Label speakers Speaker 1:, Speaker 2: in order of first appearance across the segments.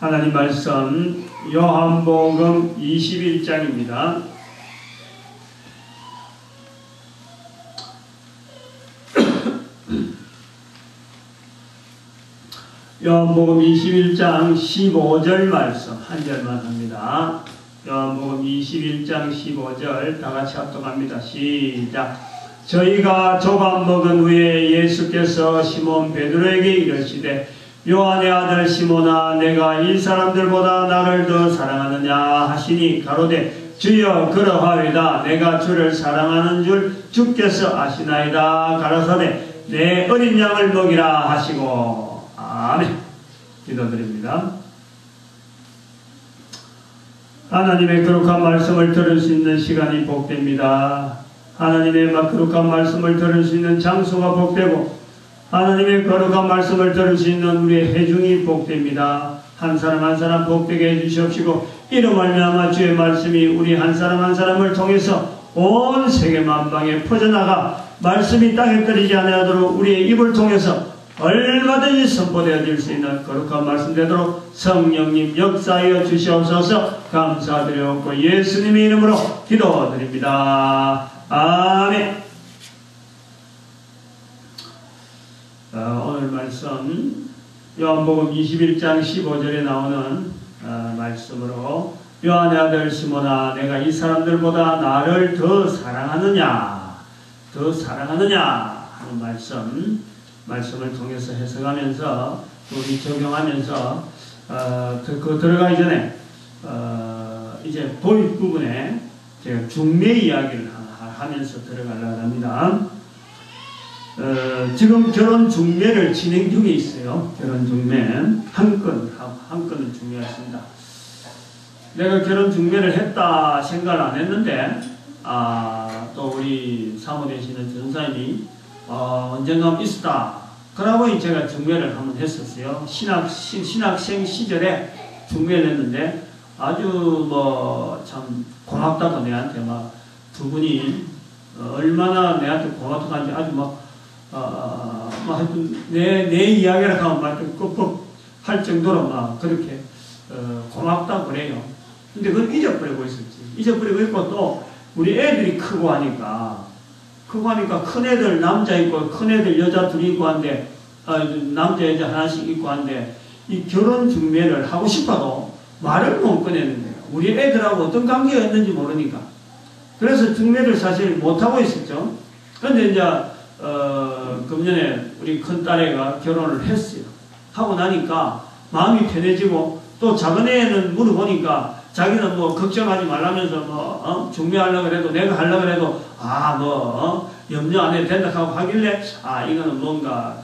Speaker 1: 하나님 말씀 요한복음 21장입니다. 요한복음 21장 15절 말씀 한 절만 합니다. 요한복음 21장 15절 다 같이 합독합니다. 시작. 저희가 조각 먹은 후에 예수께서 시몬 베드로에게 이르시되 요한의 아들 시몬아 내가 이 사람들보다 나를 더 사랑하느냐 하시니 가로되 주여 그러하리다. 내가 주를 사랑하는 줄 주께서 아시나이다. 가라사대 내 어린 양을 먹이라 하시고 아멘. 기도드립니다. 하나님의 거룩한 말씀을 들을 수 있는 시간이 복됩니다. 하나님의 거룩한 말씀을 들을 수 있는 장소가 복되고 하나님의 거룩한 말씀을 들을 수 있는 우리의 회중이 복됩니다. 한 사람 한 사람 복되게 해주시옵시고 이로 말미암아 주의 말씀이 우리 한 사람 한 사람을 통해서 온 세계 만방에 퍼져나가 말씀이 땅에 떨어지지 않도록 우리의 입을 통해서 얼마든지 선포되어질 수 있는 거룩한 말씀 되도록 성령님 역사하여 주시옵소서. 감사드렸고 예수님의 이름으로 기도드립니다. 아멘. 오늘 말씀 요한복음 21장 15절에 나오는 말씀으로 요한의 아들 시몬아 내가 이 사람들보다 나를 더 사랑하느냐 하는 말씀을 통해서 해석하면서 우리 적용하면서 그 들어가기 전에 이제 도입 부분에 제가 중매 이야기를 하면서 들어가려고 합니다. 지금 결혼 중매를 진행 중에 있어요. 결혼 중매 한 건은 중요했습니다. 내가 결혼 중매를 했다 생각을 안 했는데 또 우리 사모되시는 전사님이 언젠가 있었다. 그러고 제가 중매를 한번 했었어요. 신학생 시절에 중매를 했는데 아주 참 고맙다고 내한테 두 분이 얼마나 내한테 고맙다고 하는지 아주 내 이야기를 하면 끄뻑 할 정도로 그렇게 고맙다고 그래요. 근데 그걸 잊어버리고 있었지. 잊어버리고 있고 또 우리 애들이 크고 하니까 큰 애들 남자 있고 큰 애들 여자 둘이 있고 한데 남자 여자 하나씩 있고 한데 이 결혼 중매를 하고 싶어도 말을 못 꺼내는 거예요. 우리 애들하고 어떤 관계가 있는지 모르니까. 그래서 중매를 사실 못하고 있었죠. 그런데 이제 금년에 우리 큰딸애가 결혼을 했어요. 하고 나니까 마음이 편해지고 또 작은 애는 물어보니까 자기는 걱정하지 말라면서 중매하려고 해도 내가 하려고 해도 염려 안 해도 된다 하고 하길래 이거는 뭔가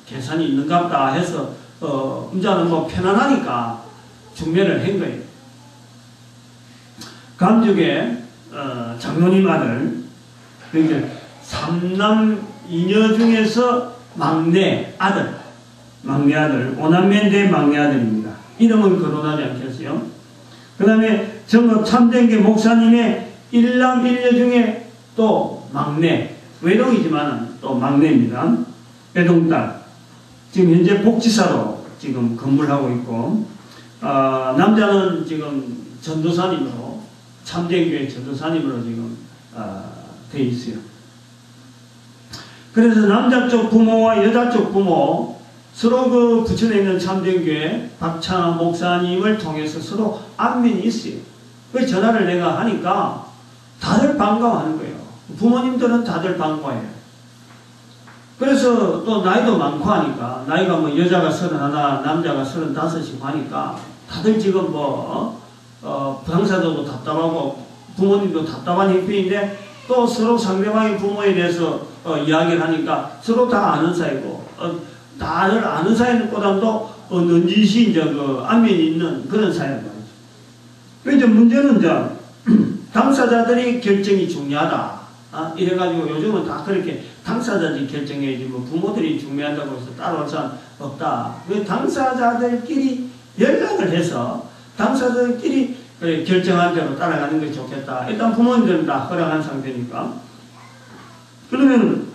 Speaker 1: 계산이 있는갑다 해서 혼자는 편안하니까 중매를 한 거예요. 감죽의 장로님 아들 그러니까 3남 2녀 중에서 막내 아들 5남매인데 막내 아들입니다. 이름은 거론하지 않겠어요? 그 다음에 정읍 참된계 목사님의 1남 1녀 중에 또 막내 외동이지만 또 막내입니다. 외동딸 지금 현재 복지사로 지금 근무를 하고 있고 남자는 지금 전도사님으로 참된교회 전도사님으로 지금 돼 있어요. 그래서 남자 쪽 부모와 여자 쪽 부모 서로 그 부천에 있는 참된교회 박찬하 목사님을 통해서 서로 안면이 있어요. 그 전화를 내가 하니까 다들 반가워하는 거예요. 부모님들은 다들 반가워해요. 그래서 또 나이도 많고 하니까 나이가 여자가 31 남자가 35이고 하니까 다들 지금 부당사자도 답답하고 부모님도 답답한 형편인데 또 서로 상대방의 부모에 대해서 이야기를 하니까 서로 다 아는 사이고 다들 아는 사이보다도 넌지시 이제 안면이 있는 그런 사이란 말이죠. 이제 문제는 이제 당사자들이 결정이 중요하다. 이래가지고 요즘은 다 그렇게 당사자들이 결정해야지 부모들이 중요하다고 해서 따라올 사람 없다. 그 당사자들끼리 연락을 해서 당사자들끼리 그래 결정한 대로 따라가는 것이 좋겠다. 일단 부모님들은 다 허락한 상태니까. 그러면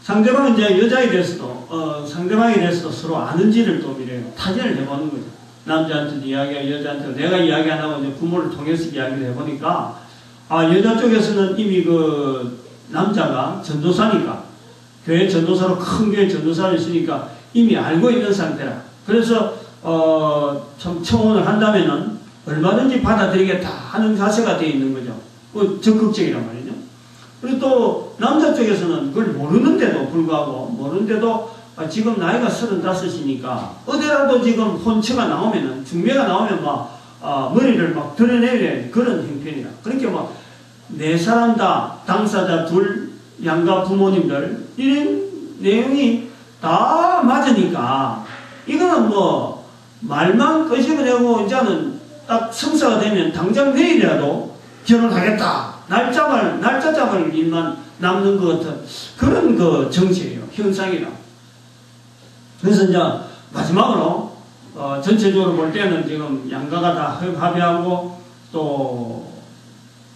Speaker 1: 상대방은 이제 여자에 대해서도, 상대방에 대해서도 서로 아는지를 또 이래 타진을 해보는 거죠. 남자한테도 이야기하고 여자한테도 내가 이야기 안 하고 이제 부모를 통해서 이야기를 해보니까, 여자 쪽에서는 이미 그 남자가 전도사니까, 교회 전도사로 큰 교회 전도사를 있으니까 이미 알고 있는 상태라. 그래서, 좀 청혼을 한다면은 얼마든지 받아들이겠다 하는 자세가 되어 있는 거죠. 적극적이란 말이죠. 그리고 또 남자 쪽에서는 그걸 모르는데도 불구하고 모르는데도 지금 나이가 35이니까 어디라도 지금 혼처가 나오면은 중매가 나오면 막 머리를 막 드러내야 그런 형편이라. 그렇게 막 네 사람 다 당사자 둘 양가 부모님들 이런 내용이 다 맞으니까 이거는 뭐 말만 끄집어내고 이제는 딱 성사가 되면 당장 내일이라도 결혼하겠다. 날짜 잡을 일만 남는 것 같은 그런 그 정치예요. 현상이라. 그래서 이제 마지막으로 전체적으로 볼 때는 지금 양가가 다 합의하고 또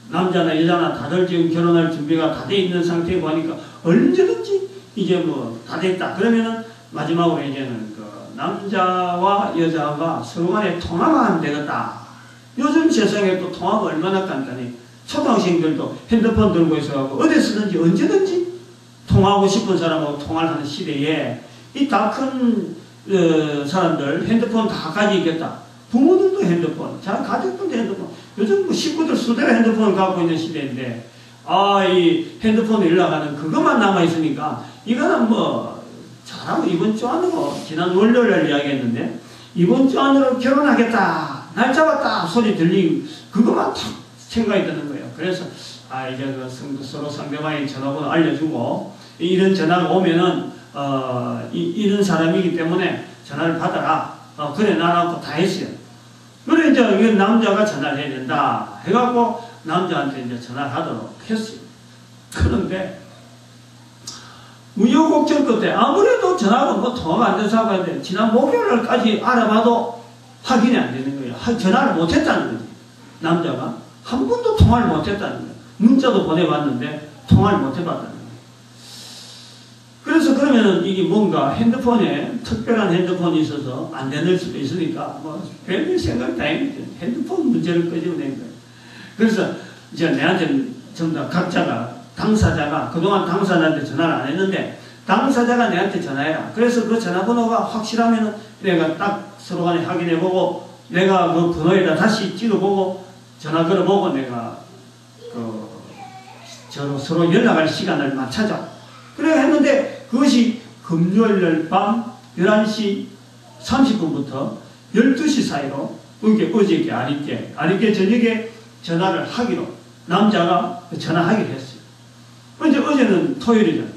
Speaker 1: 남자나 여자나 다들 지금 결혼할 준비가 다 돼 있는 상태에 보니까 언제든지 이제 뭐 다 됐다. 그러면은 마지막으로 이제는 그 남자와 여자가 서로 간에 통화가 하면 되겠다. 요즘 세상에 또 통화가 얼마나 간단해. 초등학생들도 핸드폰 들고 있어가지고 어디서든지 언제든지 통화하고 싶은 사람하고 통화를 하는 시대에 이 다 큰 사람들 핸드폰 다 가지고 있겠다. 부모들도 핸드폰, 자 가족들도 핸드폰. 요즘 뭐 식구들 수대로 핸드폰을 갖고 있는 시대인데 이 핸드폰 연락하는 그것만 남아있으니까 이거는 뭐 잘하고 이번 주 안으로 지난 월요일날 이야기했는데 이번 주 안으로 결혼하겠다. 날 잡았다. 소리 들리고 그것만 탁 생각이 드는 거예요. 그래서 이제 그 서로 상대방이 전화번호 알려주고 이런 전화가 오면은 이런 사람이기 때문에 전화를 받아라. 그래 나라고 다 했어요. 그래 이제 남자가 전화를 해야 된다 해갖고 남자한테 이제 전화를 하도록 했어요. 그런데 우여곡절 끝에 아무래도 전화가 뭐 통화가 안 돼서 하고 했는데 지난 목요일까지 알아봐도 확인이 안 되는 거예요. 전화를 못했다는 거지. 남자가 한 번도 통화를 못했다는 거예요. 문자도 보내봤는데 통화를 못해봤다는 거예요. 그래서 그러면은 이게 뭔가 핸드폰에 특별한 핸드폰이 있어서 안 되는 수도 있으니까 뭐 별별 생각 다 했는데 핸드폰 문제를 끄집어낸 거예요. 그래서 이제 내한테 전부 다 각자가 당사자가 그동안 당사자한테 전화를 안 했는데 당사자가 내한테 전화해라. 그래서 그 전화번호가 확실하면은 내가 딱 서로 간에 확인해보고 내가 그 번호에다 다시 찍어보고 전화 걸어보고 내가 서로 연락할 시간을 맞춰자. 그래 했는데 그것이 금요일 밤 11시 30분부터 12시 사이로 어저께 아리께 저녁에 전화를 하기로 남자가 전화하기로 했어요. 이제 어제는 토요일이잖아.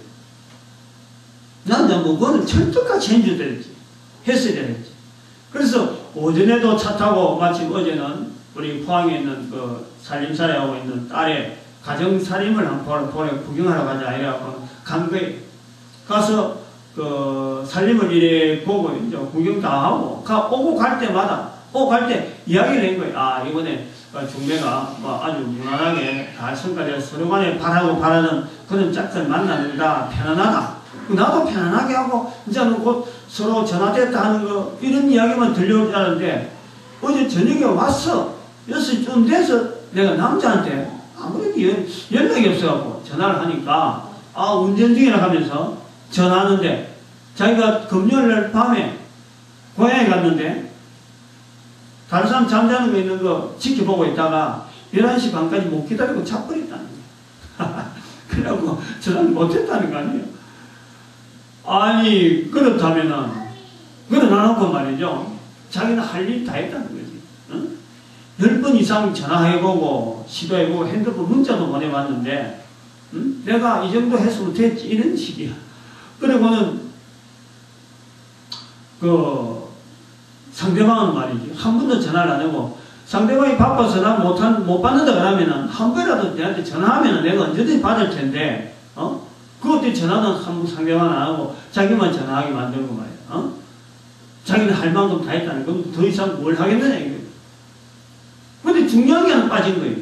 Speaker 1: 남자 뭐 그거는 철떡같이 했어야 되겠지. 그래서 오전에도 차 타고 마침 어제는 우리 포항에 있는 그 살림살이하고 있는 딸의 가정살림을 한번 보러 구경하러 가자 이래갖고 간 거예요. 가서 그 살림을 이래 보고 이제 구경 다 하고 오고 갈 때마다 갈 때 이야기를 한 거예요. 이번에 중매가 뭐 아주 무난하게 다 성과돼서 서로 간에 바라는 그런 짝들 만나는다. 편안하다. 나도 편안하게 하고 이제는 곧 서로 전화됐다 하는 거 이런 이야기만 들려오자는데 어제 저녁에 왔어. 6시쯤 돼서 내가 남자한테 아무래도 연락이 없어갖고 전화를 하니까 운전 중이라 하면서 전화하는데 자기가 금요일날 밤에 고향에 갔는데 다른 사람 잠자는 거 있는 거 지켜보고 있다가 11시 반까지 못 기다리고 자버렸다는 거예요. 그래갖고 전화를 못했다는 거 아니에요. 아니 그렇다면은 그러나놓고 말이죠. 자기는 할 일 다 했다는 거지. 응? 10번 이상 전화해보고 시도해보고 핸드폰 문자도 보내봤는데 내가 이 정도 했으면 됐지 이런 식이야. 그리고는 상대방은 말이지 한 번도 전화를 안 하고 상대방이 바빠서 전화 못 받는다 그러면은 한 번이라도 내한테 전화하면은 내가 언제든지 받을 텐데 그것도 전화는 상대방 안 하고 자기만 전화하게 만들고 말이야. 자기는 할 만큼 다 했다는 거. 그럼 더 이상 뭘 하겠느냐 이거예요. 근데 중요한 게 하나 빠진 거예요.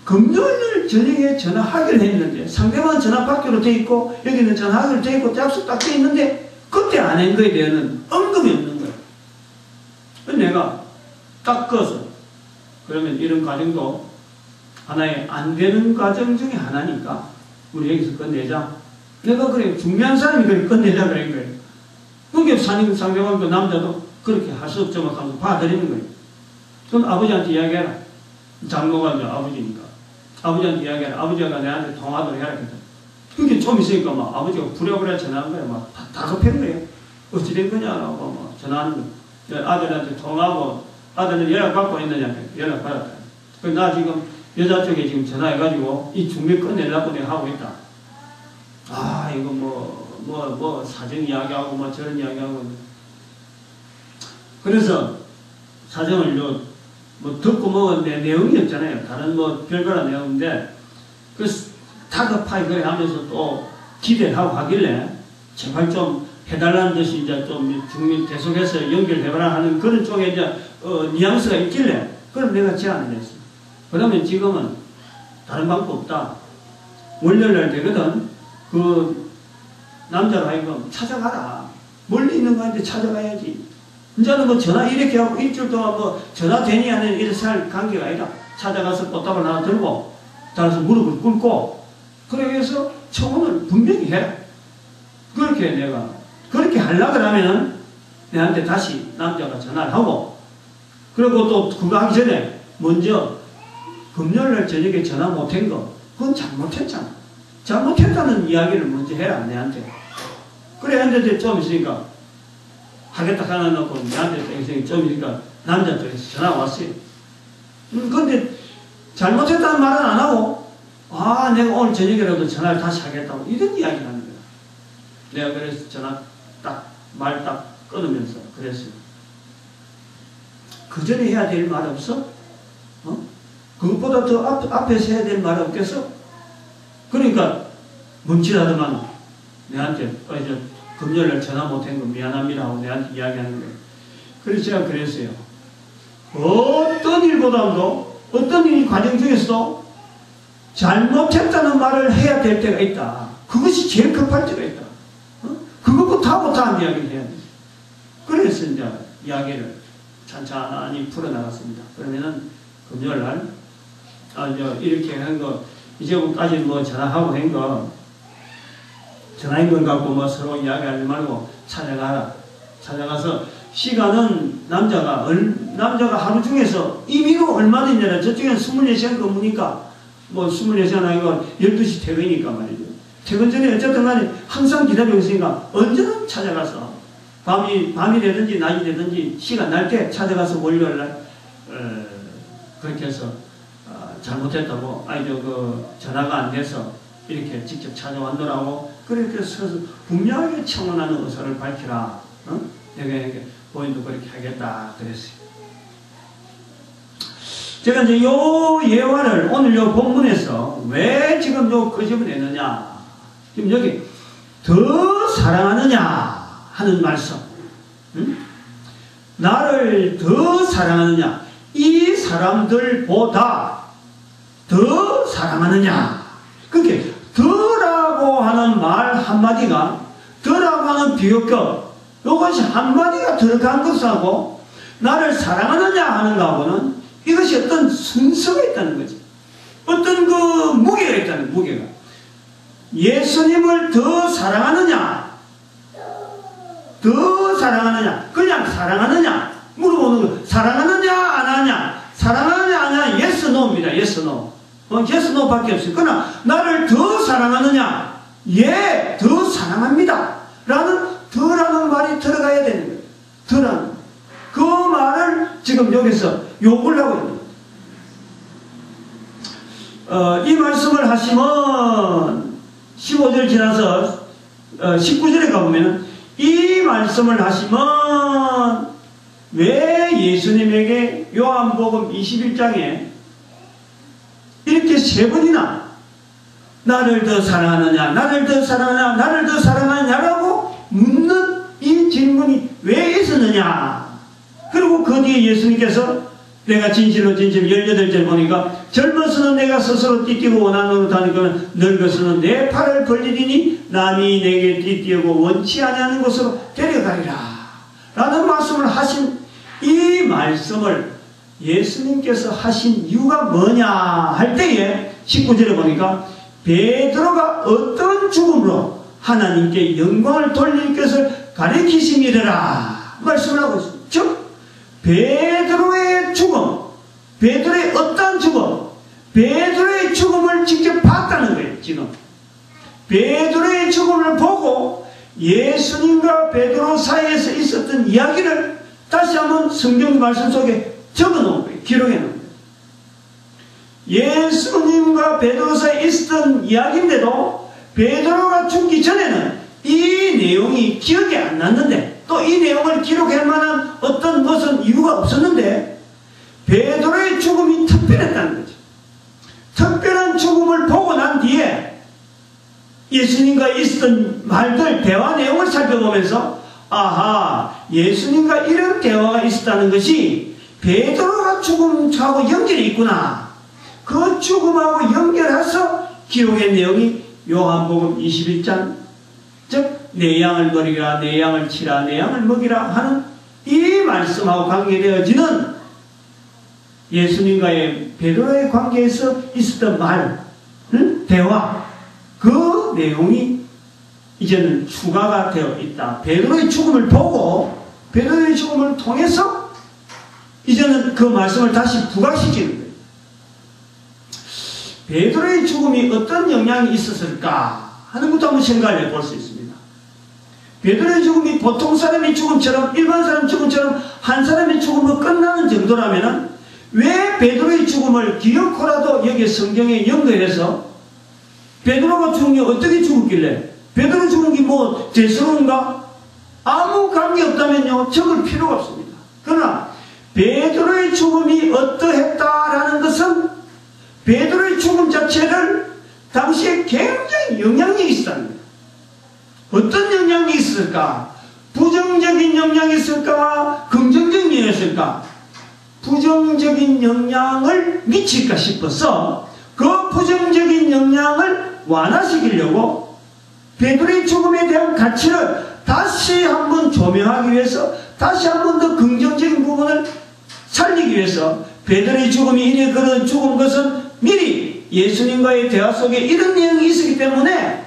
Speaker 1: 금요일 저녁에 전화하기로 했는데 상대방은 전화 받기로 돼 있고 여기는 전화하기로 돼 있고 약속 딱 돼 있는데 그때 안 한 거에 대해서는 언급이 없는 거예요. 내가 딱 꺼서 그러면 이런 과정도 하나의 안 되는 과정 중에 하나니까 우리 여기서 끝내자. 내가 그래 중요한 사람이 그래 끝내자 그런 거예요. 그게 상대방도 남자도 그렇게 할 수 없죠. 하면서 봐드리는 거예요. 그럼 아버지한테 이야기해라. 장모가 이제 아버지니까. 아버지한테 이야기해라. 아버지가 내한테 통화도 해라. 그게 좀 있으니까 막 아버지가 부랴부랴 전화하는 거야. 막 다 급한 거예요. 어찌 된 거냐라고 막 전화하는 거예요. 아들한테 통화하고 아들은 연락받고 있느냐. 연락받았다. 나 지금 여자 쪽에 지금 전화해가지고 이 중매 끝내려고 내가 하고 있다. 아, 이거 뭐 사정 이야기하고 뭐 저런 이야기하고. 그래서 사정을 뭐 듣고 먹었는데 내용이 없잖아요. 다른 뭐 별별한 내용인데 그래서 다급하게 그래 하면서 또 기대를 하고 하길래 제발 좀 해달라는 듯이 이제 좀 중민 계속해서 연결해봐라 하는 그런 쪽에 이제 뉘앙스가 있길래 그럼 내가 제안을 했어. 그러면 지금은 다른 방법 없다. 월요일날 되거든. 그 남자가 하여금 찾아가라. 멀리 있는 거한테 찾아가야지. 이제는 뭐 전화 이렇게 하고 일주일 동안 뭐 전화 되니 하는 이렇게 살 관계가 아니라 찾아가서 꽃다발 하나 들고 따라서 무릎을 꿇고 그렇게 해서 청혼을 분명히 해라. 그렇게 내가 그렇게 하려고 하면 내한테 다시 남자가 전화를 하고 그리고 또 그거 하기 전에 먼저 금요일날 저녁에 전화 못한 거 그건 잘못했잖아. 잘못했다는 이야기를 먼저 해라 내한테. 그래 했는데 좀 있으니까 하겠다 하나 놓고 내한테 좀 있으니까 남자 쪽에서 전화 왔어요. 근데 잘못했다는 말은 안 하고 아 내가 오늘 저녁에라도 전화를 다시 하겠다고 이런 이야기를 하는 거야. 내가 그래서 전화 말 딱 끊으면서 그랬어요. 그 전에 해야 될 말 없어? 그것보다 더 앞에서 해야 될 말 없겠어? 그러니까 멈칫하더만 내한테 이제 금요일날 전화 못한 거 미안합니다 하고 내한테 이야기하는 거예요. 그래서 제가 그랬어요. 어떤 일보다도 어떤 일 과정 중에서도 잘못했다는 말을 해야 될 때가 있다. 그것이 제일 급할 때가 있다. 그것부터 하고 다음 이야기를 해야 돼. 그래서 이제 이야기를 찬찬히 풀어나갔습니다. 그러면은 금요일날 이제 이렇게 한 거 이제까지 뭐 전화하고 한 거 전화인 걸 갖고 뭐 서로 이야기하지 말고 찾아가라. 찾아가서 시간은 남자가 하루 중에서 임의로 얼마든지 저쪽에는 24시간 근무니까 뭐 24시간 아니고 12시 퇴근이니까 말이죠. 퇴근 전에 어쨌든 간에 항상 기다리고 있으니까 언제든 찾아가서 밤이 되든지 낮이 되든지 시간 날 때 찾아가서 월요일날 그렇게 해서 잘못했다고 전화가 안 돼서 이렇게 직접 찾아왔노라고 그렇게 서서 분명하게 청원하는 의사를 밝히라. 내가 이렇게 본인도 그렇게 하겠다 그랬어요. 제가 이제 요 예화를 오늘 요 본문에서 왜 지금 요 거짓을 내느냐 지금 여기 더 사랑하느냐 하는 말씀. 나를 더 사랑하느냐 이 사람들보다 더 사랑하느냐. 그게 더라고 하는 말 한마디가 더라고 하는 비교격 이것이 한마디가 들어간 것하고 나를 사랑하느냐 하는 거하고는 이것이 어떤 순서가 있다는 거지. 어떤 그 무게가 있다는 무게가. 예수님을 더 사랑하느냐 더 사랑하느냐 그냥 사랑하느냐 물어보는 거. 사랑하느냐 안 하느냐 사랑하느냐 안 하느냐 yes no입니다. yes no. yes no 밖에 없어요. 그러나 나를 더 사랑하느냐 예 더 사랑합니다 라는 더라는 말이 들어가야 되는 거예요. 더라는 그 말을 지금 여기서 요구를 하고 있는 거예요. 이 말씀을 하시면 15절 지나서 19절에 가보면 이 말씀을 하시면 왜 예수님에게 요한복음 21장에 이렇게 세 번이나 나를 더 사랑하느냐 나를 더 사랑하느냐 나를 더 사랑하느냐라고 묻는 이 질문이 왜 있었느냐. 그리고 그 뒤에 예수님께서 내가 진실로 18절 보니까 젊어서는 내가 스스로 띠띠고 원하는 다니까 늙어서는 내 팔을 벌리리니 남이 내게 띠띠고 원치 아니하는 곳으로 데려가리라 라는 말씀을 하신 이 말씀을 예수님께서 하신 이유가 뭐냐 할 때에 19절에 보니까 베드로가 어떤 죽음으로 하나님께 영광을 돌릴 것을 가리키심이라 말씀을 하고 있습니다. 즉 베드로의 죽음, 베드로의 어떠한 죽음, 베드로의 죽음을 직접 봤다는 거예요. 지금 베드로의 죽음을 보고 예수님과 베드로 사이에서 있었던 이야기를 다시 한번 성경 말씀 속에 적어놓은 거예요. 기록해놓은 거예요. 예수님과 베드로 사이에 있었던 이야기인데도 베드로가 죽기 전에는 이 내용이 기억이 안 났는데 또 이 내용을 기록할 만한 어떤 것은 이유가 없었는데 베드로의 죽음이 특별했다는 거죠. 특별한 죽음을 보고 난 뒤에 예수님과 있었던 말들, 대화 내용을 살펴보면서 아하, 예수님과 이런 대화가 있었다는 것이 베드로가 죽음하고 연결이 있구나. 그 죽음하고 연결해서 기록의 내용이 요한복음 21장, 즉 내 양을 버리라, 내 양을 치라, 내 양을 먹이라 하는 이 말씀하고 관계되어지는 예수님과의 베드로의 관계에서 있었던 말, 대화, 그 내용이 이제는 추가가 되어 있다. 베드로의 죽음을 보고 베드로의 죽음을 통해서 이제는 그 말씀을 다시 부각시키는 거예요. 베드로의 죽음이 어떤 영향이 있었을까 하는 것도 한번 생각을 해볼 수 있습니다. 베드로의 죽음이 보통 사람의 죽음처럼, 일반 사람 죽음처럼 한 사람의 죽음으로 끝나는 정도라면 왜 베드로의 죽음을 기어코라도 여기 성경에 연결해서 베드로가 죽은 게 어떻게 죽었길래 베드로 죽은 게 뭐 대수로운가? 아무 관계없다면요 적을 필요가 없습니다. 그러나 베드로의 죽음이 어떠했다라는 것은 베드로의 죽음 자체를 당시에 굉장히 영향력이 있었다는 거예요. 어떤 영향이 있을까? 부정적인 영향이 있을까? 긍정적인 영향이 있을까? 부정적인 영향을 미칠까 싶어서 그 부정적인 영향을 완화시키려고 베드로의 죽음에 대한 가치를 다시 한번 조명하기 위해서, 다시 한번 더 긍정적인 부분을 살리기 위해서 베드로의 죽음이 이래 그런 죽은 것은 미리 예수님과의 대화 속에 이런 내용이 있었기 때문에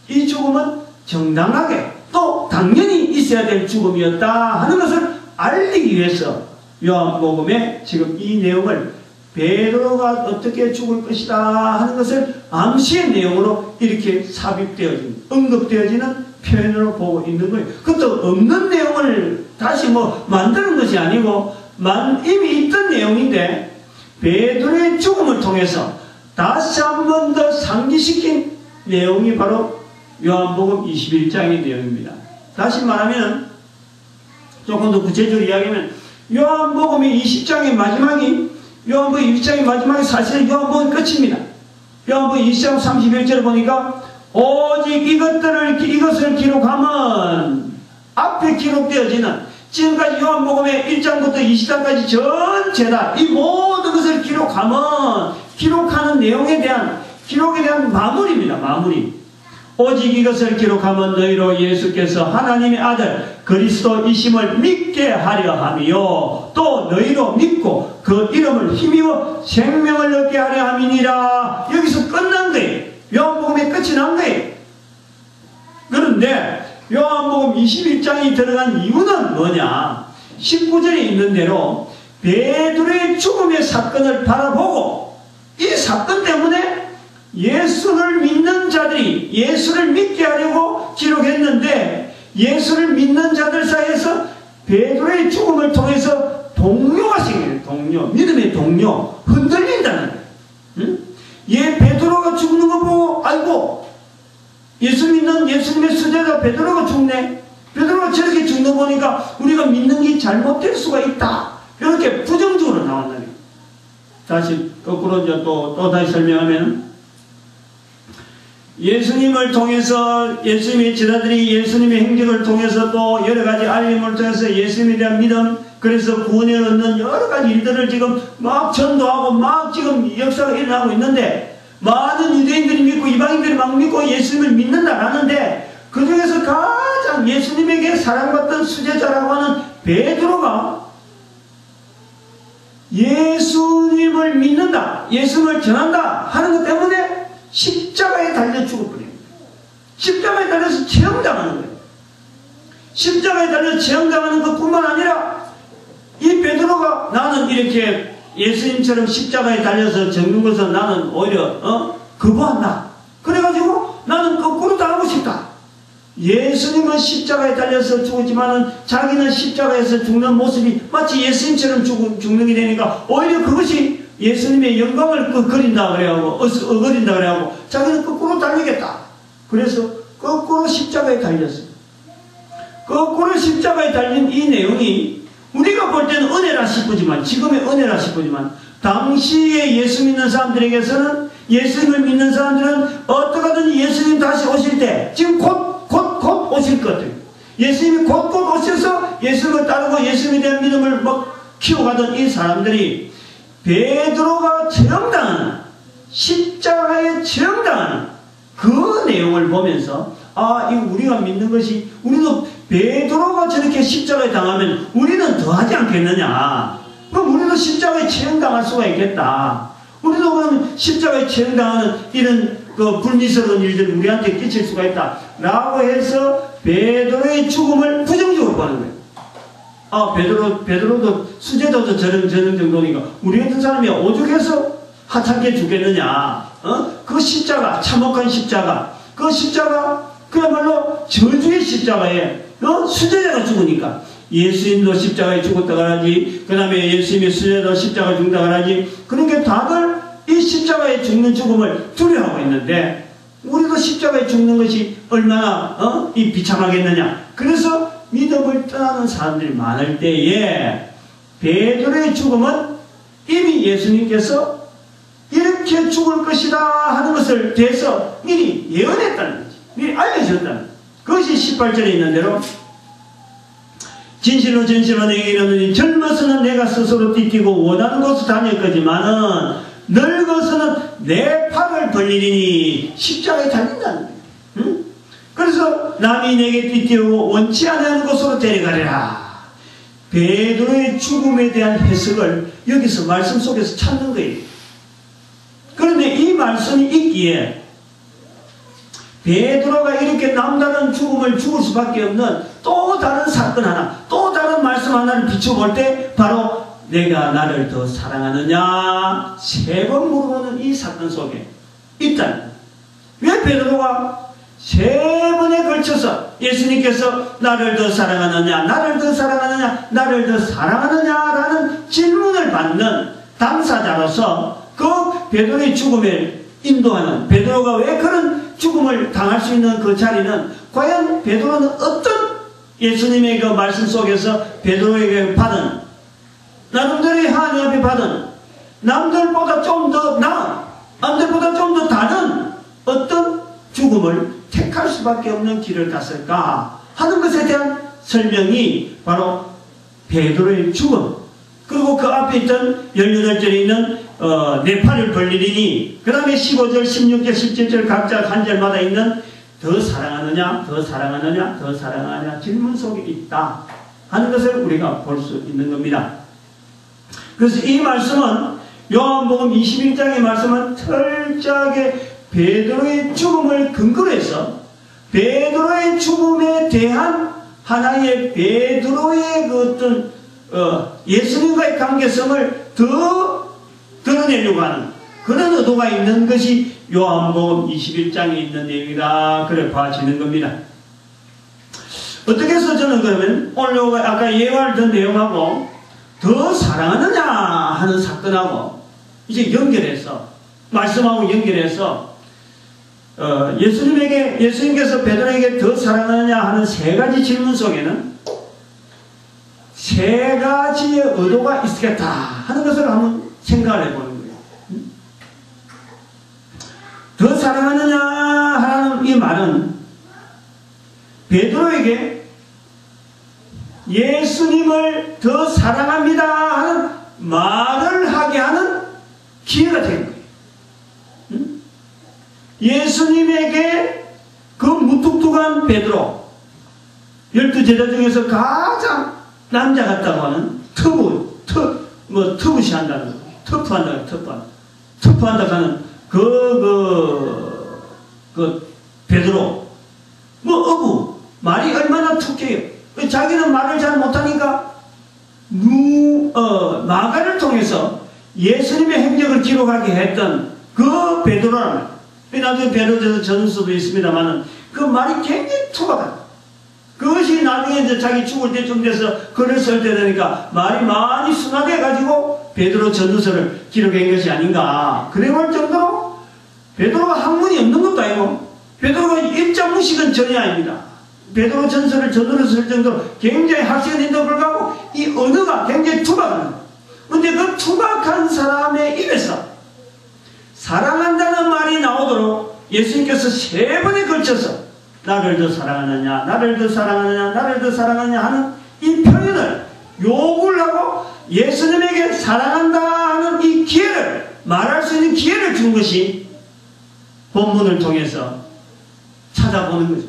Speaker 1: 이 죽음은 정당하게 또 당연히 있어야 될 죽음이었다 하는 것을 알리기 위해서 요한복음에 지금 이 내용을 베드로가 어떻게 죽을 것이다 하는 것을 암시의 내용으로 이렇게 삽입되어진, 언급되어지는 표현으로 보고 있는 거예요. 그것도 없는 내용을 다시 뭐 만드는 것이 아니고 이미 있던 내용인데 베드로의 죽음을 통해서 다시 한 번 더 상기시킨 내용이 바로 요한복음 21장의 내용입니다. 다시 말하면 조금 더 구체적으로 이야기하면 요한복음의 20장의 마지막이 요한복음 20장의 마지막이 사실은 요한복음의 끝입니다. 요한복음 20장 31절을 보니까 오직 이것을 기록하면 앞에 기록되어지는 지금까지 요한복음의 1장부터 20장까지 전체다. 이 모든 것을 기록하는 내용에 대한 기록에 대한 마무리입니다. 마무리. 오직 이것을 기록하면 너희로 예수께서 하나님의 아들 그리스도이심을 믿게 하려 함이요 또 너희로 믿고 그 이름을 힘입어 생명을 얻게 하려 함이니라. 여기서 끝난 거예요. 요한복음의 끝이 난 거예요. 그런데 요한복음 21장이 들어간 이유는 뭐냐? 19절에 있는 대로 베드로의 죽음의 사건을 바라보고 이 사건 때문에 예수를 믿는 자들이 예수를 믿게 하려고 기록했는데 예수를 믿는 자들 사이에서 베드로의 죽음을 통해서 동료가 생겨요. 동료, 믿음의 동료, 흔들린다는 거예요. 응? 얘 베드로가 죽는 거 보고 아이고 예수 믿는 예수님의 수제자 베드로가 죽네. 베드로가 저렇게 죽는 거 보니까 우리가 믿는 게 잘못될 수가 있다. 이렇게 부정적으로 나온다는 거예요. 다시 거꾸로 이제 또 다시 설명하면 예수님을 통해서 예수님의 제자들이 예수님의 행적을 통해서 또 여러 가지 알림을 통해서 예수님에 대한 믿음, 그래서 구원을 얻는 여러 가지 일들을 지금 막 전도하고 막 지금 역사가 일어나고 있는데, 많은 유대인들이 믿고 이방인들이 막 믿고 예수님을 믿는다라는데, 그 중에서 가장 예수님에게 사랑받던 수제자라고 하는 베드로가 예수님을 믿는다, 예수님을 전한다 하는 것 때문에 십자가에 달려 죽을 뿐입니다. 십자가에 달려서 체험당하는 거예요. 십자가에 달려 체험당하는 것뿐만 아니라 이 베드로가 나는 이렇게 예수님처럼 십자가에 달려서 죽는 것은 나는 오히려 거부한다. 그래가지고 나는 거꾸로 당하고 싶다. 예수님은 십자가에 달려서 죽었지만은 자기는 십자가에서 죽는 모습이 마치 예수님처럼 죽는 게 되니까 오히려 그것이 예수님의 영광을 어거린다 그래하고 자기는 거꾸로 달리겠다. 그래서 거꾸로 십자가에 달렸어요. 거꾸로 십자가에 달린 이 내용이 우리가 볼 때는 은혜라 싶지만, 지금의 은혜라 싶지만, 당시에 예수 믿는 사람들에게서는, 예수님을 믿는 사람들은 어떻게든 예수님 다시 오실 때 지금 곧 오실 것 같아요. 예수님이 곧 오셔서 예수님을 따르고 예수님에 대한 믿음을 키워가던 이 사람들이 베드로가 체험당하는, 십자가에 체험당하는 그 내용을 보면서, 아, 이거 우리가 믿는 것이, 우리도 베드로가 저렇게 십자가에 당하면 우리는 더 하지 않겠느냐. 그럼 우리도 십자가에 체험당할 수가 있겠다. 우리도 그럼 십자가에 체험당하는 이런 불미스러운 일들이 우리한테 끼칠 수가 있다. 라고 해서 베드로의 죽음을 부정적으로 보는 거예요. 아, 베드로도 수제자도 저런 정도니까 우리 같은 사람이 오죽해서 하찮게 죽겠느냐. 그 십자가, 참혹한 십자가, 그 십자가, 그야말로 저주의 십자가에 수제자가 죽으니까 예수님도 십자가에 죽었다 그러지, 그 다음에 예수님의 수제자도 십자가에 죽는다 그러지. 그러니까 다들 이 십자가에 죽는 죽음을 두려워하고 있는데, 우리도 십자가에 죽는 것이 얼마나 이 비참하겠느냐. 그래서 믿음을 떠나는 사람들이 많을 때에 베드로의 죽음은 이미 예수님께서 이렇게 죽을 것이다 하는 것을 대해서 미리 예언했다는 거지. 미리 알려주었다는 거지. 그것이 18절에 있는 대로 진실로 내게 이르노니 젊어서는 내가 스스로 띠띠고 원하는 곳을 다닐 거지만은 늙어서는 내 팔을 벌리리니 십자가에 달린다는 거예요. 응? 그래서 남이 내게 띠띠고 원치 않는 곳으로 데려가리라. 베드로의 죽음에 대한 해석을 여기서 말씀 속에서 찾는 거예요. 그런데 이 말씀이 있기에 베드로가 이렇게 남다른 죽음을 죽을 수밖에 없는 또 다른 사건 하나, 또 다른 말씀 하나를 비춰볼 때 바로 내가 나를 더 사랑하느냐 3번 물어보는 이 사건 속에 있다는. 왜 베드로가 3번에 걸쳐서 예수님께서 나를 더 사랑하느냐, 나를 더 사랑하느냐, 나를 더 사랑하느냐라는 질문을 받는 당사자로서 그 베드로의 죽음에 인도하는, 베드로가 왜 그런 죽음을 당할 수 있는 그 자리는, 과연 베드로는 어떤 예수님의 그 말씀 속에서 베드로에게 받은, 나름대로의 하나님 앞에 받은, 남들보다 좀 더 나은, 남들보다 좀 더 다른 어떤 죽음을 택할 수밖에 없는 길을 갔을까 하는 것에 대한 설명이 바로 베드로의 죽음, 그리고 그 앞에 있던 18절에 있는 내 팔을 벌리리니, 그 다음에 15절, 16절, 17절 각자 한 절마다 있는 더 사랑하느냐, 더 사랑하느냐, 더 사랑하느냐 질문 속에 있다 하는 것을 우리가 볼 수 있는 겁니다. 그래서 이 말씀은, 요한복음 21장의 말씀은 철저하게 베드로의 죽음을 근거로 해서 베드로의 죽음에 대한 하나의 베드로의 그 어떤 예수님과의 관계성을 더 드러내려고 하는 그런 의도가 있는 것이 요한복음 21장에 있는 내용이다, 그래 봐지는 겁니다. 어떻게 해서 저는 그러면 오늘 아까 예화를 든 내용하고 더 사랑하느냐 하는 사건하고 이제 연결해서, 말씀하고 연결해서 예수님께서 베드로에게 더 사랑하느냐 하는 3가지 질문 속에는 3가지의 의도가 있겠다 하는 것을 한번 생각을 해보는 거예요. 더 사랑하느냐 이 말은 베드로에게 예수님을 더 사랑합니다 하는 말을 하게 하는 기회가 된 거예요. 응? 예수님에게 그 무뚝뚝한 베드로, 12제자 중에서 가장 남자 같다고 하는 터부시 한다는 거. 터프한다 하는 베드로. 말이 얼마나 툭해요. 자기는 말을 잘 못하니까, 마가를 통해서 예수님의 행적을 기록하게 했던 그 베드로라는, 나중에 베드로 전서도 있습니다만은, 그 말이 굉장히 투박하다. 그것이 나중에 이제 자기 죽을 때쯤 돼서 글을 쓸 때 되니까 말이 많이 순화돼가지고 베드로 전서를 기록한 것이 아닌가. 그래 볼 정도로 베드로가 학문이 없는 것도 아니고 베드로가 일자 무식은 전혀 아닙니다. 베드로 전서를 전으로 쓸 정도로 굉장히 학생인데도 불구하고 이 언어가 굉장히 투박합니다. 근데 그 투박한 사람의 입에서 사랑한다는 말이 나오도록 예수님께서 3번에 걸쳐서 나를 더 사랑하느냐, 나를 더 사랑하느냐, 나를 더 사랑하느냐 하는 이 표현을 요구를 하고 예수님에게 사랑한다 하는 이 기회를, 말할 수 있는 기회를 준 것이 본문을 통해서 찾아보는 거죠.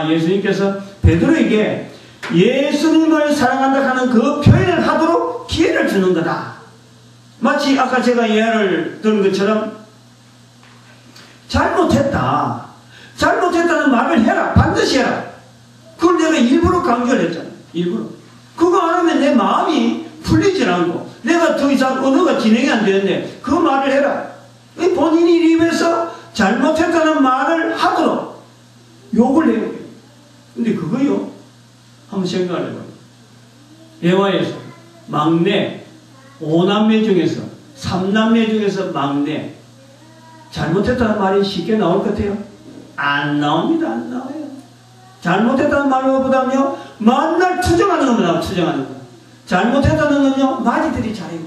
Speaker 1: 예수님께서 베드로에게 예수님을 사랑한다 하는 그 표현을 하도록 기회를 주는 거다. 마치 아까 제가 예화를 들은 것처럼 잘못했다는 말을 해라. 반드시 해라. 그걸 내가 일부러 강조를 했잖아. 일부러. 그거 안 하면 내 마음이 풀리질 않고 내가 더 이상 언어가 진행이 안 되는데 그 말을 해라. 본인이 입에서 잘못했다는 말을 하도록 욕을 해요. 근데 그거요. 한번 생각을 해봐요. 예화에서 막내 5남매 중에서 3남매 중에서 막내 잘못했다는 말이 쉽게 나올 것 같아요? 안 나옵니다. 안 나와요. 잘못했다는 말보다는요, 만날 투정하는 겁니다. 투정하는 거. 잘못했다는 건요, 마지들이 잘해요.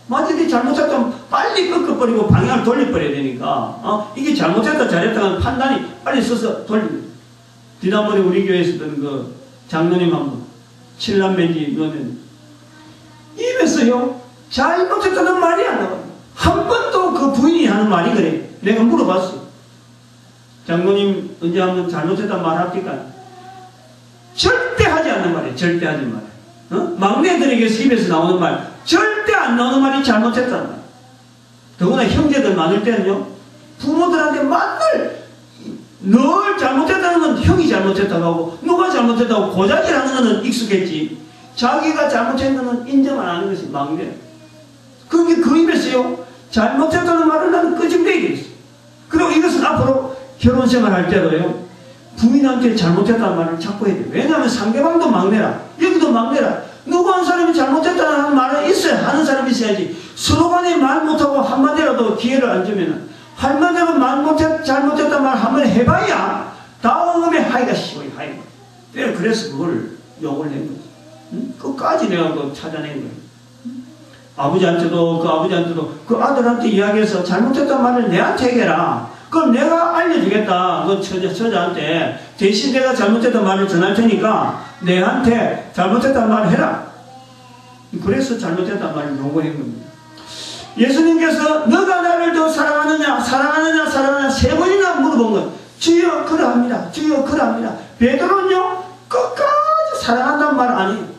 Speaker 1: 마지들이 잘못했다면 빨리 꺾어버리고 방향을 돌려버려야 되니까, 이게 잘못했다, 잘했다는 판단이 빨리 써서 돌립니다. 지난번에 우리 교회에서 있던 그 장로님 한 분, 7남매인지 넣으면, 입에서요, 잘못했다는 말이 안 나와요. 한 번도 그 부인이 하는 말이 그래. 내가 물어봤어. 장로님 언제 한번 잘못했다는 말 합니까? 절대 하지 않는 말이에요. 절대 하지 말이에요. 막내들에게서 입에서 나오는 말, 절대 안 나오는 말이 잘못했다는 말. 더구나 형제들 많을 때는요, 부모들한테 맨날 늘 잘못했다는 건 형이 잘못했다고 하고 누가 잘못했다고 고자질하는 것은 익숙했지, 자기가 잘못한 것은 인정 안 하는 것이 막내. 그게 그 입에서요, 잘못했다는 말을 나는 끄집대게 있어. 그리고 이것은 앞으로 결혼생활 할 때도요, 부인한테 잘못했다는 말을 자꾸 해야 돼요. 왜냐하면 상대방도 막내라, 여기도 막내라. 누구 한 사람이 잘못했다는 말은 있어야, 하는 사람이 있어야지. 서로 간에 말 못하고 한마디라도 기회를 안 주면은, 한마디로 잘못했다는 말 한번 해봐야 다음에 하이가 쉬워요. 하이가. 그래서 그걸 욕을 낸 거지. 끝까지 내가 그거 찾아낸 거예요. 아버지한테도 그 아들한테 이야기해서 잘못했단 말을 내한테 얘기해라. 그럼 내가 알려주겠다. 그 처자한테 대신 내가 잘못했단 말을 전할 테니까 내한테 잘못했단 말을 해라. 그래서 잘못했단 말을 요구한 겁니다. 예수님께서 너가 나를 더 사랑하느냐 3번이나 물어본 것. 주여 그러합니다. 주여 그러합니다. 베드로는요, 끝까지 사랑한다는 말 아니에요.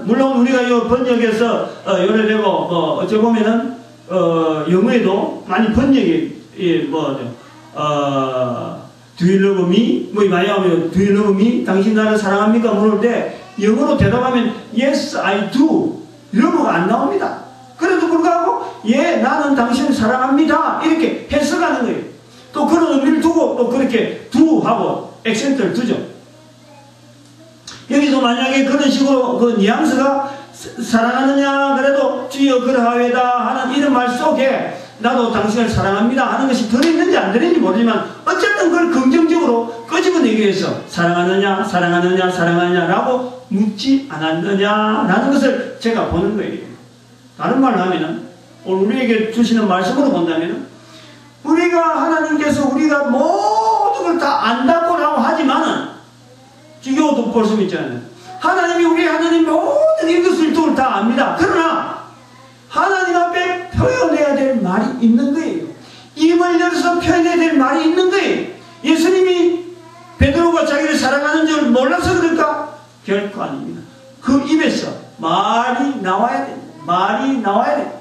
Speaker 1: 물론 우리가 이 번역에서 요래되고 어찌 보면은 영어에도 많이 번역이 Do you love me? 많이 하면 Do you love me? 당신 나를 사랑합니까? 물을 때 영어로 대답하면 Yes, I do. love가 안 나옵니다. 그래도 불구하고 예, 나는 당신을 사랑합니다. 이렇게 해석하는 거예요. 또 그런 의미를 두고 또 그렇게 do 하고 액센트를 두죠. 여기서 만약에 그런 식으로 그 뉘앙스가 사랑하느냐 그래도 주여 그러하외다 하는 이런 말 속에 나도 당신을 사랑합니다 하는 것이 들어있는지 안 들어있는지 모르지만 어쨌든 그걸 긍정적으로 끄집어내기 위해서 사랑하느냐 라고 묻지 않았느냐라는 것을 제가 보는 거예요. 다른 말로 하면은 오늘 우리에게 주시는 말씀으로 본다면은 우리가 하나님께서 우리가 모든 걸 다 안다고라고 하지만은 지겨워도 볼 수 있잖아요. 하나님이 우리 하나님 모든 이것을 다 압니다. 그러나 하나님 앞에 표현해야 될 말이 있는 거예요. 입을 열어서 표현해야 될 말이 있는 거예요. 예수님이 베드로가 자기를 사랑하는 줄 몰라서 그럴까? 결코 아닙니다. 그 입에서 말이 나와야 됩니다. 말이 나와야 됩니다.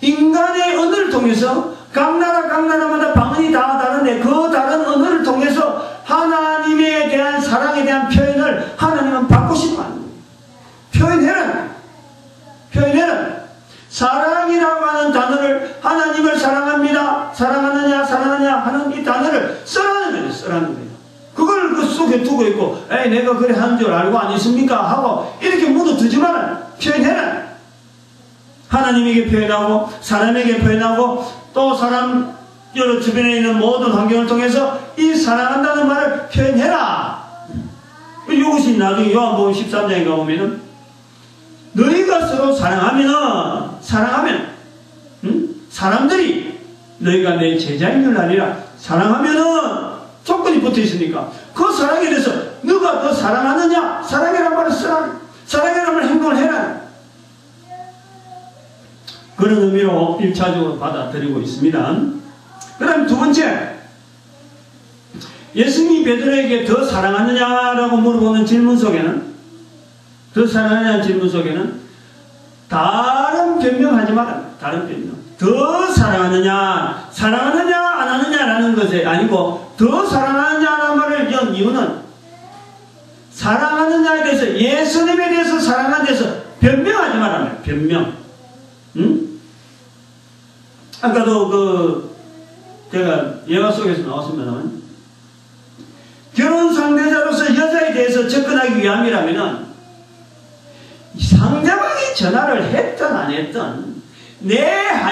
Speaker 1: 인간의 언어를 통해서 각 나라마다 방언이 다 다른데 그 다른 언어를 통해서 하나님에 대한 사랑에 대한 표현을 하나님은 받고 싶어 하는 거예요. 표현해라. 사랑이라고 하는 단어를 하나님을 사랑합니다. 사랑하느냐 하는 이 단어를 쓰라는 거예요. 그걸 그 속에 두고 있고 에이 내가 그래 하는 줄 알고 안 있습니까? 하고 이렇게 묻어두지 마라. 표현해라. 하나님에게 표현하고 사람에게 표현하고 또 사람 여러 주변에 있는 모든 환경을 통해서 이 사랑한다는 말을 표현해라. 이것이 나중에 요한복음 13장에 가보면은 너희가 서로 사랑하면 사람들이 너희가 내 제자인 줄 아니라 사랑하면은 조건이 붙어 있으니까 그 사랑에 대해서 누가 더 사랑하느냐 사랑이라는 말을 쓰라. 사랑이라는 말 행동을 해라. 그런 의미로 1차적으로 받아들이고 있습니다. 그 다음 두 번째, 예수님이 베드로에게 더 사랑하느냐라고 물어보는 질문 속에는 더 사랑하느냐는 질문 속에는 다른 변명하지 마라. 다른 변명. 더 사랑하느냐 안 하느냐라는 것이 아니고 더 사랑하느냐라는 말을 연 이유는 사랑하느냐에 대해서 예수님에 대해서 사랑하는 데서 변명하지 말라. 변명. 아까도 제가 예화 속에서 나왔습니다만 결혼 상대자로서 여자에 대해서 접근하기 위함이라면은 상대방이 전화를 했든 안 했든 내가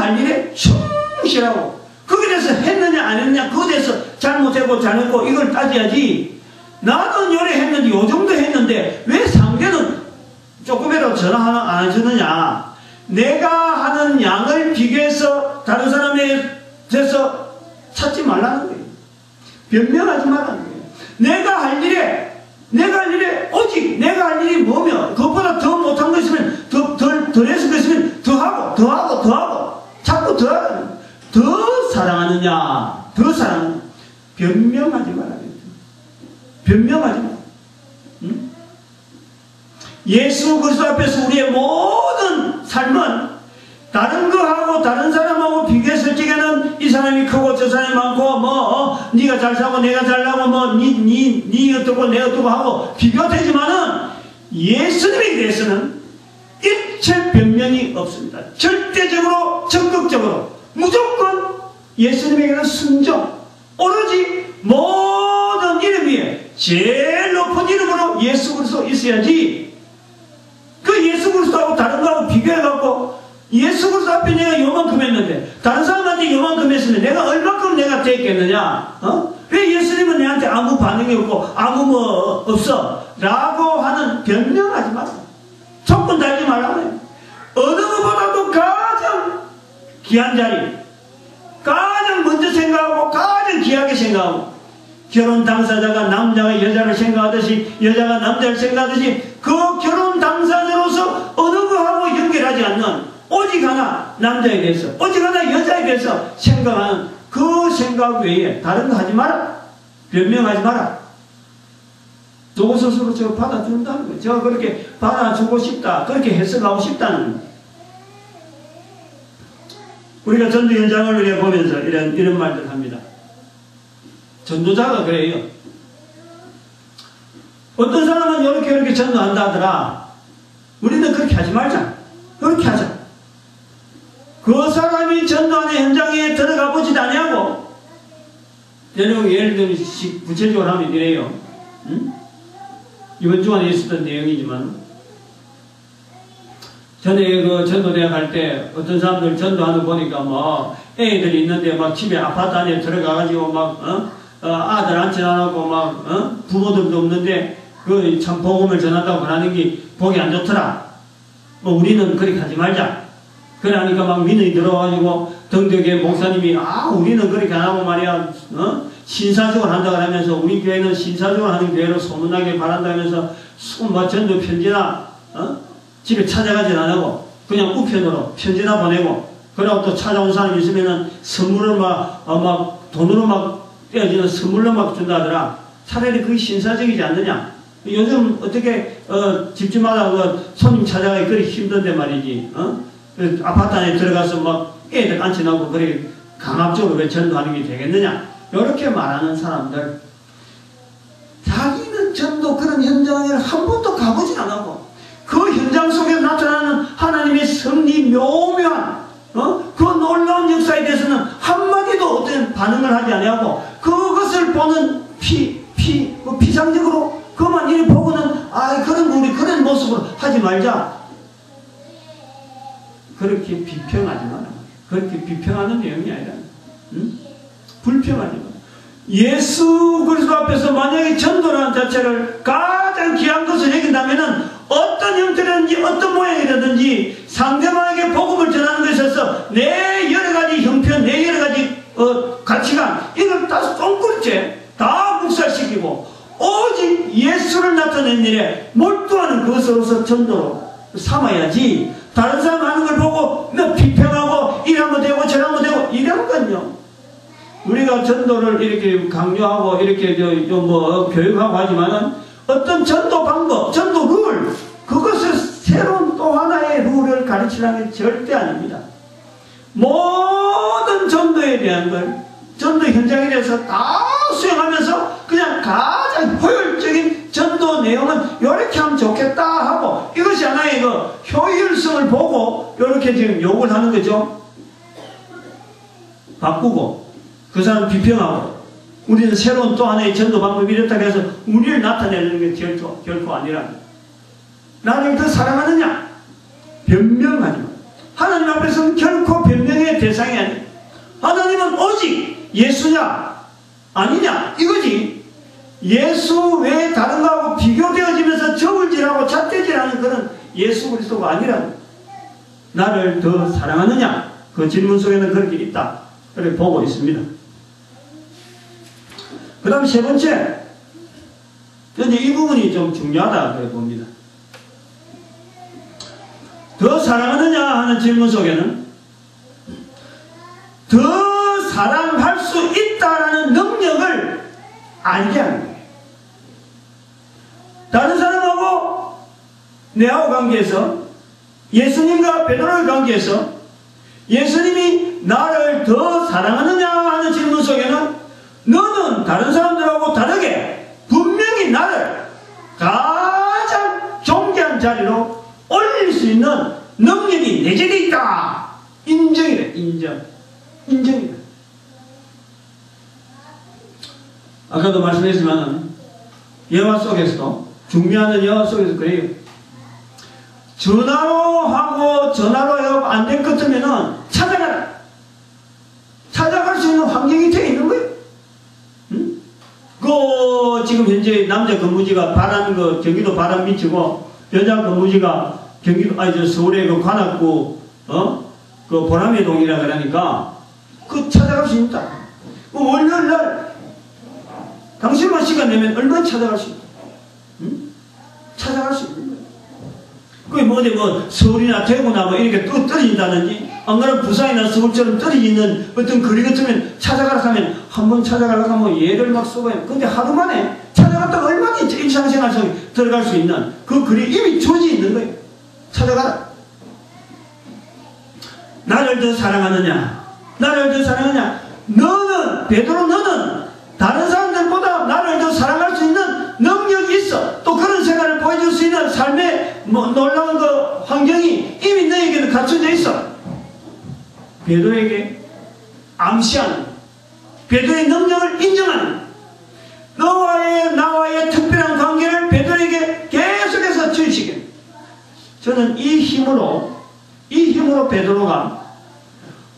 Speaker 1: 할 일에 충실하고 거기에 대해서 했느냐 안 했느냐 그거에 대해서 잘못했고 이걸 따져야지. 나는 요래 했는데 요 정도 했는데 왜 상대는 조금이라도 전화 안 해주느냐. 내가 하는 양을 비교해서 다른 사람에 대해서 찾지 말라는 거예요. 변명하지 말라는 거예요. 내가 할 일에 오직 내가 할 일이 뭐며 그것보다 더 못한 거 있으면 덜 해서 거 있으면 더 하고 자꾸 더 사랑하느냐 변명하지 말아야 돼요. 변명하지 마. 응? 예수 그리스도 앞에서 우리의 모든 삶은 다른 거하고 다른 사람하고 비교했을 적에는 이 사람이 크고 저 사람이 많고 네가 잘 사고 내가 잘나고 네 어떻고 내가 어떻고 하고 비교가 되지만은 예수님에 대해서는 일체 변명이 없습니다. 절대적으로 적극적으로 무조건 예수님에게는 순종 오로지 모든 이름 위에 제일 높은 이름으로 예수 그리스도 있어야지. 그 예수 그리스도하고 다른 거하고 비교해갖고 예수 그리스도 앞에 내가 요만큼 했는데 다른 사람한테 요만큼 했으면 내가 얼마큼 내가 됐겠느냐. 왜 예수님은 내한테 아무 반응이 없고 아무 없어 라고 하는 변명하지 마라. 조건 달지 말라고. 어느 것보다도 가장 귀한 자리 가장 먼저 생각하고 가장 귀하게 생각하고 결혼 당사자가 남자가 여자를 생각하듯이 여자가 남자를 생각하듯이 그 결혼 당사자로서 어느 거하고 연결하지 않는 오직 하나 남자에 대해서 오직 하나 여자에 대해서 생각하는 그 생각 외에 다른 거 하지 마라. 변명하지 마라. 저 스스로 저 받아준다는 거예요. 제가 그렇게 받아주고 싶다 그렇게 해석하고 싶다는 거예요. 우리가 전도 현장을 보면서 이런 말들 합니다. 전도자가 그래요. 어떤 사람은 이렇게 전도한다 하더라. 우리는 그렇게 하지 말자. 그렇게 하자. 그 사람이 전도하는 현장에 들어가 보지도 아니하고 예를 들면 구체적으로 하면 이래요. 이번 주간에 있었던 내용이지만 전에 그 전도대학 갈 때 어떤 사람들 전도하는 거 보니까 애들이 있는데 집에 아파트 안에 들어가가지고 아들 앉혀 놔놓고 부모들도 없는데 그 참 복음을 전한다고 하는 게 보기 안 좋더라. 우리는 그렇게 하지 말자. 그러니까 민원이 들어와가지고 등대교회 목사님이 우리는 그렇게 안 하고 말이야 신사적으로 한다고 하면서 우리 교회는 신사적으로 하는 교회로 소문나게 바란다면서 전도 편지나 집에 찾아가진 안 하고 그냥 우편으로 편지나 보내고 그러고 또 찾아온 사람 있으면은 선물을 막 돈으로 막 떼어지는 선물로 막 준다 하더라. 차라리 그게 신사적이지 않느냐. 요즘 어떻게 집집마다 손님 찾아가기 그리 힘든데 말이지. 아파트 안에 들어가서 막 애들 앉혀놓고 그래 강압적으로 왜 전도하는 게 되겠느냐. 이렇게 말하는 사람들, 자기는 전도 그런 현장을 한 번도 가보지 않았고 그 현장 속에 나타나는 하나님의 섭리 묘묘한 그 놀라운 역사에 대해서는 한마디도 어떤 반응을 하지 아니하고 그것을 보는 피상적으로 그만 이리 보고는 우리 그런 모습으로 하지 말자. 그렇게 비평하지 마라. 그렇게 비평하는 내용이 아니라 불평하지 마라. 예수 그리스도 앞에서 만약에 전도라는 자체를 가장 귀한 것을 여긴다면은 어떤 형태라든지 어떤 모양이라든지 상대방에게 복음을 전하는 것에 있어서 내 여러가지 형편, 내 여러가지 가치관 이걸 다 똥꿀째 다 묵살시키고 오직 예수를 나타낸 일에 몰두하는 그것으로서 전도로 삼아야지. 다른 사람 하는 걸 보고 비평하고 이러면 되고 저러면 되고 이런 건요, 우리가 전도를 이렇게 강요하고 이렇게 교육하고 하지만은 어떤 전도 방법, 전도 룰, 그것을 새로운 또 하나의 룰을 가르치라는 게 절대 아닙니다. 모든 전도에 대한 걸 전도 현장에 대해서 다 수행하면서 그냥 가장 효율적인 전도 내용은 이렇게 하면 좋겠다 하고 이것이 하나의 효율성을 보고 이렇게 지금 욕을 하는 거죠. 바꾸고 그 사람 비평하고 우리는 새로운 또 하나의 전도 방법이 이렇다고 해서 우리를 나타내는 게 결코 아니라 나를 더 사랑하느냐? 변명하지 마. 하나님 앞에서는 결코 변명의 대상이 아니야. 하나님은 오직 예수냐 아니냐 이거지. 예수 외에 다른 거하고 비교되어지면서 저울질하고 잣대질하는 그런 예수 그리스도가 아니라 나를 더 사랑하느냐? 그 질문 속에는 그렇게 있다. 그렇게 보고 있습니다. 그 다음 세 번째, 이제 이 부분이 좀 중요하다 그래 봅니다. 더 사랑하느냐 하는 질문 속에는 더 사랑할 수 있다라는 능력을 알게 하는 거예요. 다른 사람하고 내하고 관계에서 예수님과 베드로의 관계에서 예수님이 나를 더 사랑하느냐 하는 질문 속에는 너는 다른 사람들하고 다르게 분명히 나를 가장 존귀한 자리로 올릴 수 있는 능력이 내재되어 있다. 인정이래. 인정이래. 아까도 말씀했지만 예화 속에서도 중요한 예화 속에서 그래요. 전화로 하고 안 될 것 같으면은 찾아가라. 찾아갈 수 있는 환경이 되어 있는 거예요. 지금 현재 남자 근무지가 경기도 바람 미치고 여자 근무지가 서울의 관악구 보람의동이라 그러니까 찾아갈 수 있다. 월요일날 당신만 시간 내면 얼마나 찾아갈 수 있다. 찾아갈 수 있는 거예요. 그게 서울이나 대구나 이렇게 또 떨어진다든지 안 그러면 부산이나 서울처럼 떨어지는 어떤 거리 같으면 찾아가라 하면 한번 찾아가려고 하면 얘를 막 쏘아요. 근데 하루 만에 찾아갔다가 얼마나 일상생활 속에 들어갈 수 있는 그 거리 이미 조지 있는 거예요. 찾아가라. 나를 더 사랑하느냐? 나를 더 사랑하느냐? 베드로 너는 다른 사람들보다 나를 더 사랑할 수 있는 능력이 있어. 또 그런 생활을 보여줄 수 있는 삶의 놀라운 환경이 이미 너에게는 갖춰져 있어. 베드로에게 암시하는, 베드로의 능력을 인정하는, 나와의 특별한 관계를 베드로에게 계속해서 주시게. 저는 이 힘으로 베드로가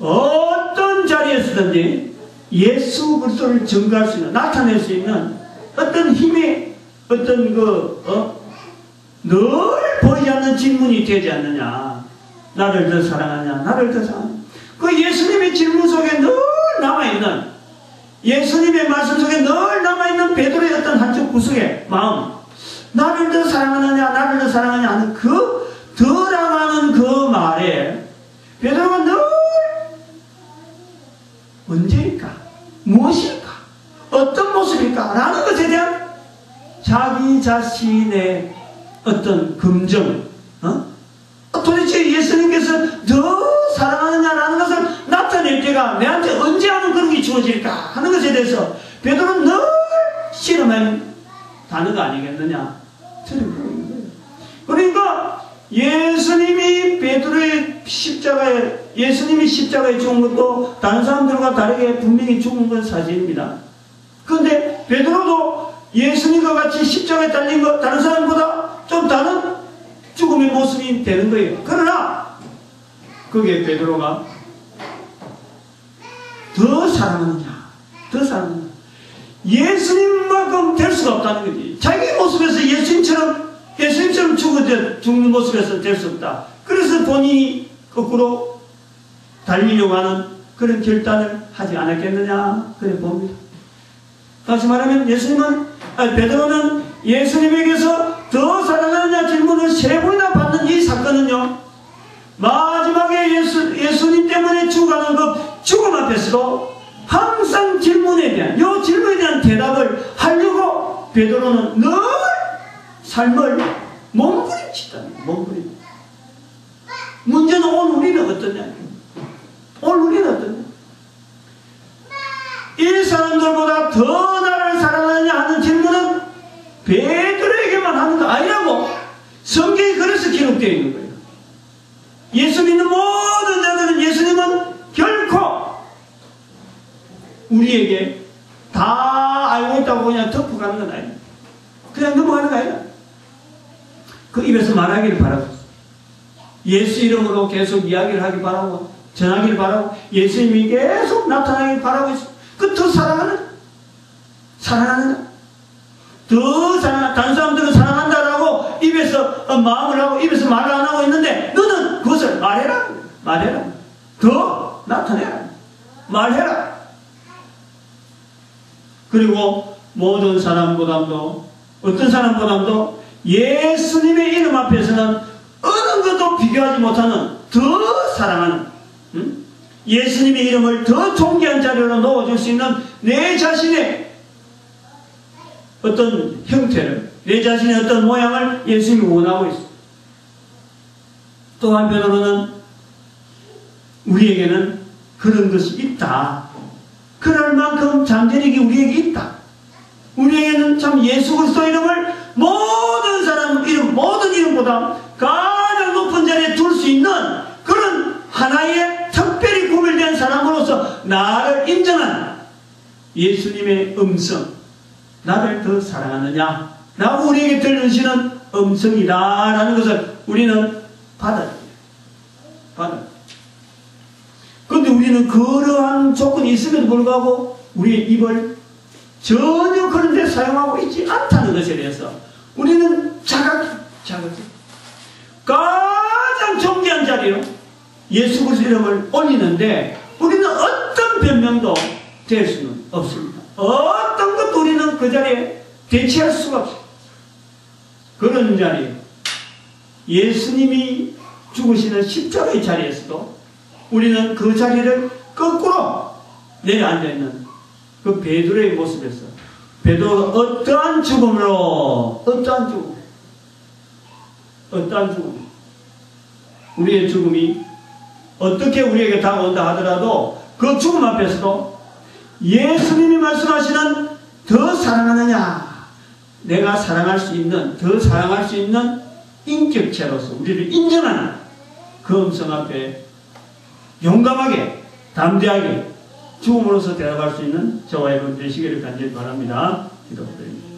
Speaker 1: 어떤 자리에서든지 예수 그리스도를 증거할 수 있는, 나타낼 수 있는 어떤 힘의 늘 보이지 않는 질문이 되지 않느냐. 나를 더 사랑하냐? 나를 더 사랑하냐? 그 그 예수님의 질문 속에 늘 남아있는, 예수님의 말씀 속에 늘 남아있는 베드로의 어떤 한쪽 구석의 마음, 나를 더 사랑하느냐, 나를 더 사랑하느냐 하는 그 더라는 그 말에 베드로가 늘 언제일까? 무엇일까? 어떤 모습일까? 라는 것에 대한 자기 자신의 어떤 검증, 도대체 예수님께서 더 사랑하느냐라는 것을 나타낼 때가 내한테 언제 하는 그런 게 주어질까 하는 것에 대해서 베드로는 늘 실험한 단어가 아니겠느냐. 저는 그런 거예요. 그러니까 예수님이 베드로의 십자가에, 예수님이 십자가에 죽은 것도 다른 사람들과 다르게 분명히 죽은 건 사실입니다. 그런데 베드로도 예수님과 같이 십자가에 달린 것, 다른 사람보다 좀 다른 죽음의 모습이 되는 거예요. 그러나 그게 베드로가 더 사랑하느냐, 더 사랑하느냐, 예수님만큼 될 수가 없다는 거지. 자기 모습에서 예수님처럼 죽는 모습에서 될 수 없다. 그래서 본인이 거꾸로 달리려고 하는 그런 결단을 하지 않았겠느냐, 그래 봅니다. 다시 말하면 베드로는 예수님에게서 더 사랑하느냐 질문을 3번이나 받는 이 사건은요, 마지막에 예수님 때문에 죽어가는 그 죽음 앞에서도 항상 질문에 대한 대답을 하려고 베드로는 늘 삶을 몸부림치다니, 몸부림. 문제는 오늘 우리는 어떠냐? 오늘 우리는 어떠냐? 이 사람들보다 더 나를 사랑하느냐 하는 질문은 베드로에게만 하는 거 아니라고 성경이 그래서 기록되어 있는 거예요. 예수 믿는 모든 자들은 예수님은 결코 우리에게 다 알고 있다고 그냥 덮어가는 건 아니에요. 그냥 넘어가는 거 아니야. 그 입에서 말하기를 바라고, 예수 이름으로 계속 이야기를 하길 바라고, 전하길 바라고, 예수님이 계속 나타나길 바라고 있어. 그 더 사랑하는 다른 사람들은 사랑한다라고 입에서 마음을 하고 입에서 말을 안 하고 있는데 너는 그것을 말해라. 더 나타내라. 말해라. 그리고 모든 사람보다도, 어떤 사람보다도 예수님의 이름 앞에서는 어느 것도 비교하지 못하는 더 사랑하는, 예수님의 이름을 더 존귀한 자리로 놓아줄 수 있는 내 자신의 어떤 형태를, 내 자신의 어떤 모양을 예수님이 원하고 있어. 또 한편으로는 우리에게는 그런 것이 있다. 그럴 만큼 잠재력이 우리에게 있다. 우리에게는 참 예수 그리스도 이름을 모든 사람 이름, 모든 이름보다 가장 높은 자리에 둘 수 있는 그런 하나의 특별히 구별된 사람으로서 나를 인정한 예수님의 음성, 나를 더 사랑하느냐 라고 우리에게 들려주시는 음성이다라는 것을 우리는 받아야 그런데 우리는 그러한 조건이 있음에도 불구하고 우리의 입을 전혀 그런 데 사용하고 있지 않다는 것에 대해서 우리는 자각해 가장 존귀한 자리로 예수 그리스도 이름을 올리는데 우리는 어떤 변명도 될 수는 없습니다. 어떤 것도 우리는 그 자리에 대체할 수가 없어요. 그런 자리에 예수님이 죽으시는 십자가의 자리에서도 우리는 그 자리를 거꾸로 내려앉아있는 그 베드로의 모습에서 베드로가 어떠한 죽음으로 우리의 죽음이 어떻게 우리에게 다가온다 하더라도 그 죽음 앞에서도 예수님이 말씀하시는 더 사랑하느냐, 내가 사랑할 수 있는, 더 사랑할 수 있는 인격체로서 우리를 인정하는 그 음성 앞에 용감하게, 담대하게 죽음으로서 대답할 수 있는 저와 여러분 되시기를 간절히 바랍니다. 기도드립니다.